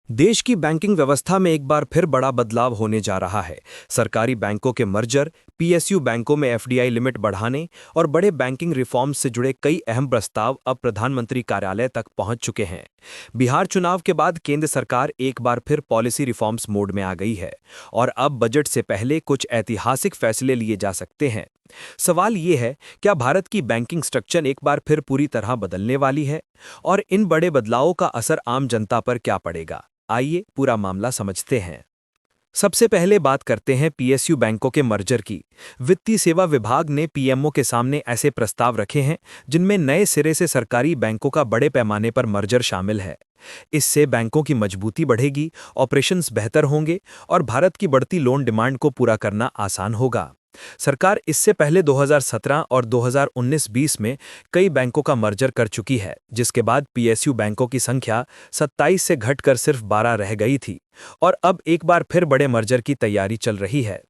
देश की बैंकिंग व्यवस्था में एक बार फिर बड़ा बदलाव होने जा रहा है। सरकारी बैंकों के मर्जर, पीएसयू बैंकों में एफडीआई लिमिट बढ़ाने और बड़े बैंकिंग रिफॉर्म्स से जुड़े कई अहम प्रस्ताव अब प्रधानमंत्री कार्यालय तक पहुंच चुके हैं। बिहार चुनाव के बाद केंद्र सरकार एक बार फिर पॉलिसी रिफॉर्म्स मोड में आ गई है और अब बजट से पहले कुछ ऐतिहासिक फैसले लिए जा सकते हैं। सवाल ये है, क्या भारत की बैंकिंग स्ट्रक्चर एक बार फिर पूरी तरह बदलने वाली है और इन बड़े बदलावों का असर आम जनता पर क्या पड़ेगा? आइए पूरा मामला समझते हैं। सबसे पहले बात करते हैं पीएसयू बैंकों के मर्जर की। वित्तीय सेवा विभाग ने पीएमओ के सामने ऐसे प्रस्ताव रखे हैं जिनमें नए सिरे से सरकारी बैंकों का बड़े पैमाने पर मर्जर शामिल है। इससे बैंकों की मजबूती बढ़ेगी, ऑपरेशंस बेहतर होंगे और भारत की बढ़ती लोन डिमांड को पूरा करना आसान होगा। सरकार इससे पहले 2017 और 2019-20 में कई बैंकों का मर्जर कर चुकी है, जिसके बाद पीएसयू बैंकों की संख्या 27 से घटकर सिर्फ 12 रह गई थी और अब एक बार फिर बड़े मर्जर की तैयारी चल रही है।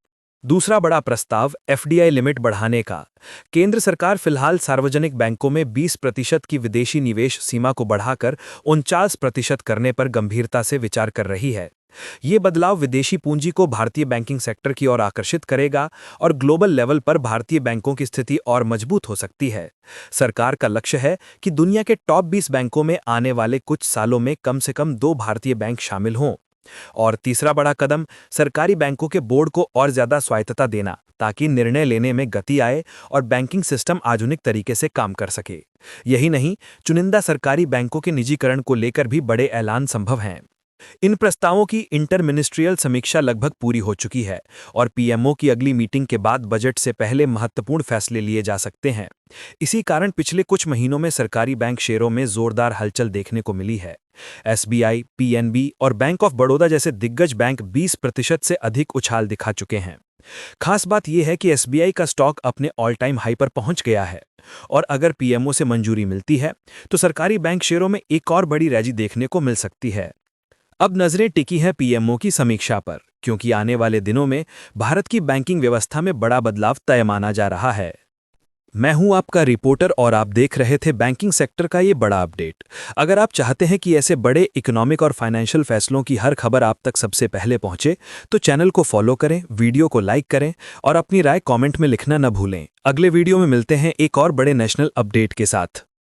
दूसरा बड़ा प्रस्ताव एफडीआई लिमिट बढ़ाने का। केंद्र सरकार फिलहाल सार्वजनिक बैंकों में 20% की विदेशी निवेश सीमा को बढ़ाकर 49% करने पर गंभीरता से विचार कर रही है। ये बदलाव विदेशी पूंजी को भारतीय बैंकिंग सेक्टर की ओर आकर्षित करेगा और ग्लोबल लेवल पर भारतीय बैंकों की स्थिति और मजबूत हो सकती है। सरकार का लक्ष्य है कि दुनिया के टॉप 20 बैंकों में आने वाले कुछ सालों में कम से कम 2 भारतीय बैंक शामिल हों। और तीसरा बड़ा कदम, सरकारी बैंकों के बोर्ड को और ज्यादा स्वायत्तता देना, ताकि निर्णय लेने में गति आए और बैंकिंग सिस्टम आधुनिक तरीके से काम कर सके। यही नहीं, चुनिंदा सरकारी बैंकों के निजीकरण को लेकर भी बड़े ऐलान संभव हैं। इन प्रस्तावों की इंटर मिनिस्ट्रियल समीक्षा लगभग पूरी हो चुकी है और पीएमओ की अगली मीटिंग के बाद बजट से पहले महत्वपूर्ण फैसले लिए जा सकते हैं। इसी कारण पिछले कुछ महीनों में सरकारी बैंक शेयरों में जोरदार हलचल देखने को मिली है। एसबीआई, पीएनबी और बैंक ऑफ बड़ौदा जैसे दिग्गज बैंक 20% से अधिक उछाल दिखा चुके हैं। खास बात यह है कि एसबीआई का स्टॉक अपने ऑल टाइम हाई पर पहुंच गया है और अगर पीएमओ से मंजूरी मिलती है तो सरकारी बैंक शेयरों में एक और बड़ी रैली देखने को मिल सकती है। अब नजरें टिकी हैं पीएमओ की समीक्षा पर, क्योंकि आने वाले दिनों में भारत की बैंकिंग व्यवस्था में बड़ा बदलाव तय माना जा रहा है। मैं हूं आपका रिपोर्टर और आप देख रहे थे बैंकिंग सेक्टर का ये बड़ा अपडेट। अगर आप चाहते हैं कि ऐसे बड़े इकोनॉमिक और फाइनेंशियल फैसलों की हर खबर आप तक सबसे पहले पहुंचे, तो चैनल को फॉलो करें, वीडियो को लाइक करें और अपनी राय कमेंट में लिखना न भूलें। अगले वीडियो में मिलते हैं एक और बड़े नेशनल अपडेट के साथ।